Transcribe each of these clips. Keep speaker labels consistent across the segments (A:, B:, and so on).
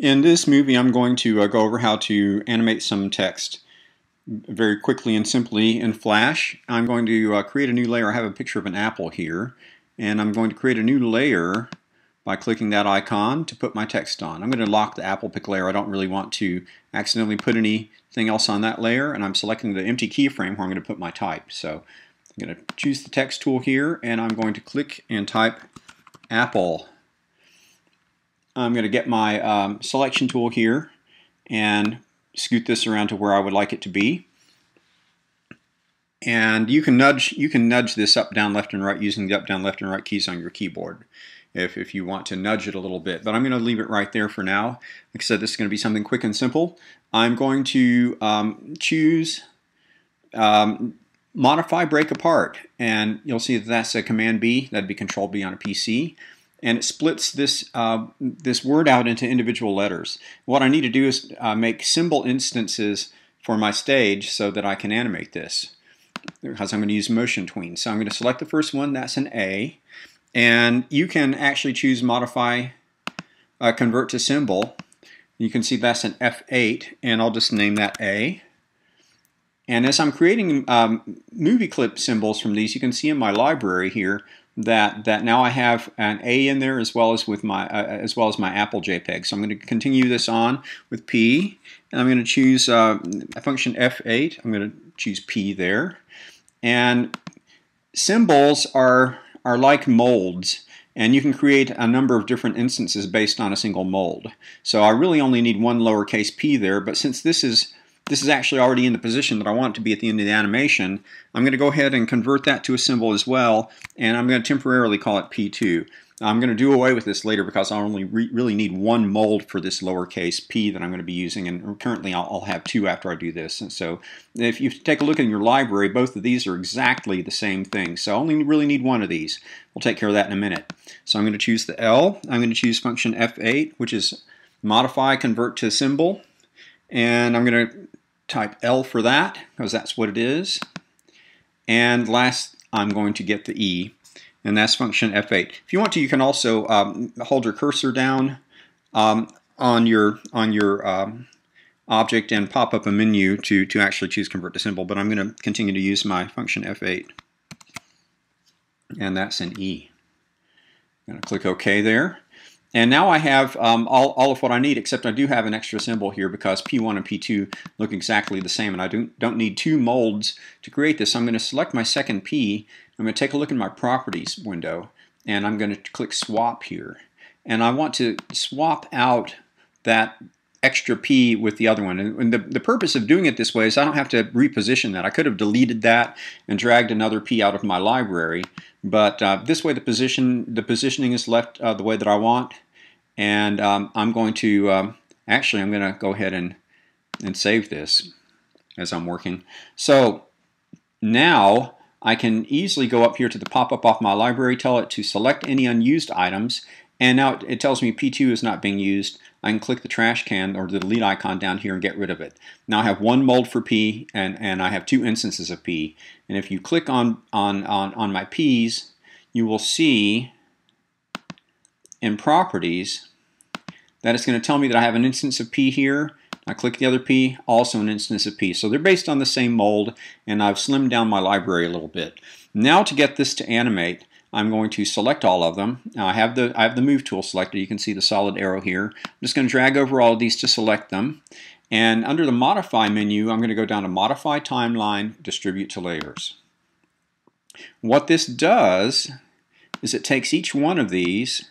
A: In this movie, I'm going to go over how to animate some text very quickly and simply in Flash. I'm going to create a new layer. I have a picture of an apple here, and I'm going to create a new layer by clicking that icon to put my text on. I'm going to lock the apple pick layer. I don't really want to accidentally put anything else on that layer, and I'm selecting the empty keyframe where I'm going to put my type. So I'm going to choose the text tool here, and I'm going to click and type apple. I'm going to get my selection tool here and scoot this around to where I would like it to be. And you can nudge this up, down, left, and right using the up, down, left, and right keys on your keyboard if you want to nudge it a little bit. But I'm going to leave it right there for now. Like I said, this is going to be something quick and simple. I'm going to choose Modify Break Apart, and you'll see that that's a Command B. That'd be Control B on a PC. And it splits this this word out into individual letters. What I need to do is make symbol instances for my stage so that I can animate this, because I'm going to use motion tweens. So I'm going to select the first one. That's an A, and you can actually choose Modify Convert to Symbol. You can see that's an F8, and I'll just name that A. And as I'm creating movie clip symbols from these, you can see in my library here that now I have an A in there as well as with my my Apple JPEG. So I'm going to continue this on with P, and I'm going to choose a function F8. I'm going to choose P there. And symbols are like molds, and you can create a number of different instances based on a single mold. So I really only need one lowercase p there, but since this is actually already in the position that I want it to be at the end of the animation, I'm going to go ahead and convert that to a symbol as well, and I'm going to temporarily call it P2. I'm going to do away with this later because I only really need one mold for this lowercase p that I'm going to be using, and currently I'll have two after I do this. And so if you take a look in your library, both of these are exactly the same thing. So I only really need one of these. We'll take care of that in a minute. So I'm going to choose the L. I'm going to choose function F8, which is Modify Convert to Symbol, and I'm going to type L for that because that's what it is. And last, I'm going to get the E, and that's function F8. If you want to, you can also hold your cursor down on your object and pop up a menu to actually choose Convert to Symbol. But I'm going to continue to use my function F8, and that's an E. I'm going to click OK there. And now I have all of what I need, except I do have an extra symbol here because P1 and P2 look exactly the same, and I don't need two molds to create this. So I'm going to select my second P. I'm going to take a look in my Properties window, and I'm going to click Swap here. And I want to swap out that extra P with the other one. And the purpose of doing it this way is I don't have to reposition that. I could have deleted that and dragged another P out of my library, but this way the positioning is left the way that I want. And I'm going to actually I'm going to go ahead and save this as I'm working. So now I can easily go up here to the pop-up off my library, tell it to select any unused items, and now it tells me P2 is not being used. I can click the trash can or the delete icon down here and get rid of it. Now I have one mold for P, and I have two instances of P. And if you click on my P's, you will see in Properties that it's going to tell me that I have an instance of P here. I click the other P, also an instance of P. So they're based on the same mold, and I've slimmed down my library a little bit. Now to get this to animate, I'm going to select all of them. Now I have the Move tool selected. You can see the solid arrow here. I'm just going to drag over all of these to select them. And under the Modify menu, I'm going to go down to Modify Timeline, Distribute to Layers. What this does is it takes each one of these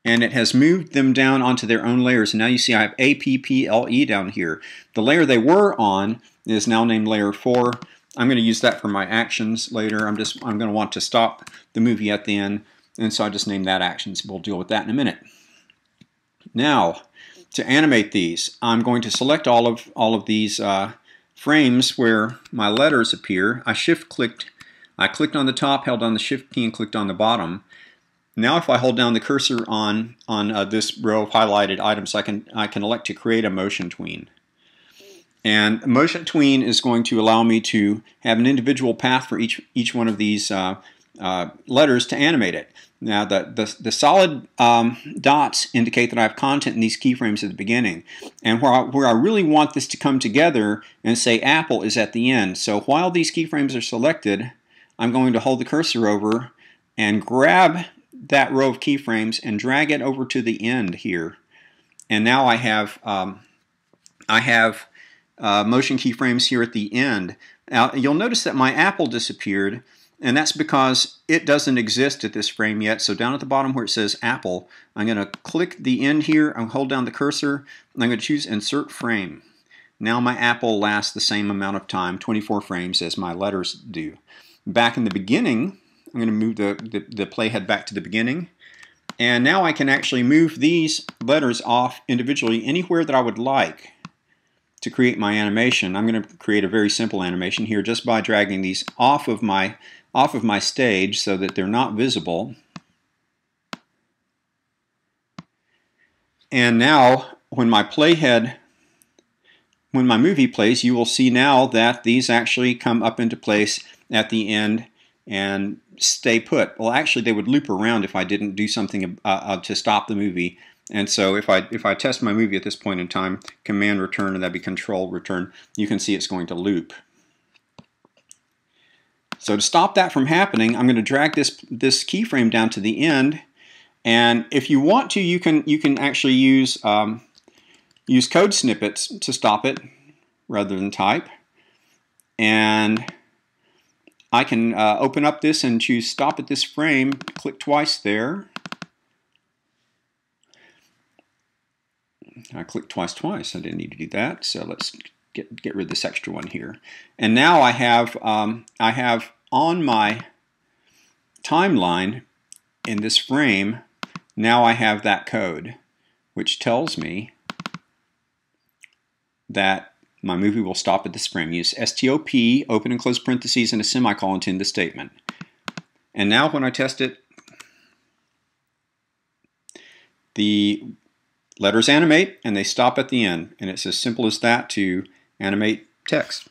A: and it has moved them down onto their own layers. And now you see I have APPLE down here. The layer they were on is now named Layer 4. I'm going to use that for my actions later. I'm going to want to stop the movie at the end, and so I just named that actions. We'll deal with that in a minute. Now, to animate these, I'm going to select all of these frames where my letters appear. I clicked on the top, held down the Shift key, and clicked on the bottom. Now if I hold down the cursor on this row of highlighted items, I can elect to create a motion tween. And motion tween is going to allow me to have an individual path for each one of these letters to animate it. Now the solid dots indicate that I have content in these keyframes at the beginning. And where I really want this to come together and say Apple is at the end. So while these keyframes are selected, I'm going to hold the cursor over and grab that row of keyframes and drag it over to the end here. And now I have motion keyframes here at the end. Now you'll notice that my Apple disappeared, and that's because it doesn't exist at this frame yet. So down at the bottom where it says Apple, I'm going to click the end here, I'll hold down the cursor, and I'm going to choose Insert Frame. Now my Apple lasts the same amount of time, 24 frames, as my letters do. Back in the beginning, I'm going to move the playhead back to the beginning. And now I can actually move these letters off individually anywhere that I would like to create my animation. I'm going to create a very simple animation here just by dragging these off of my stage so that they're not visible. And now when my movie plays, you will see now that these actually come up into place at the end and stay put. Well, actually they would loop around if I didn't do something to stop the movie. And so if I test my movie at this point in time, Command return, and that'd be Control return, you can see it's going to loop. So to stop that from happening, I'm going to drag this keyframe down to the end. And if you want to, you can actually use code snippets to stop it rather than type. And I can open up this and choose Stop at this frame, click twice there. I clicked twice. I didn't need to do that, so let's get rid of this extra one here. And now I have on my timeline in this frame, now I have that code, which tells me that my movie will stop at this frame. Use STOP, open and close parentheses, and a semicolon to end the statement. And now when I test it, the letters animate and they stop at the end. And it's as simple as that to animate text.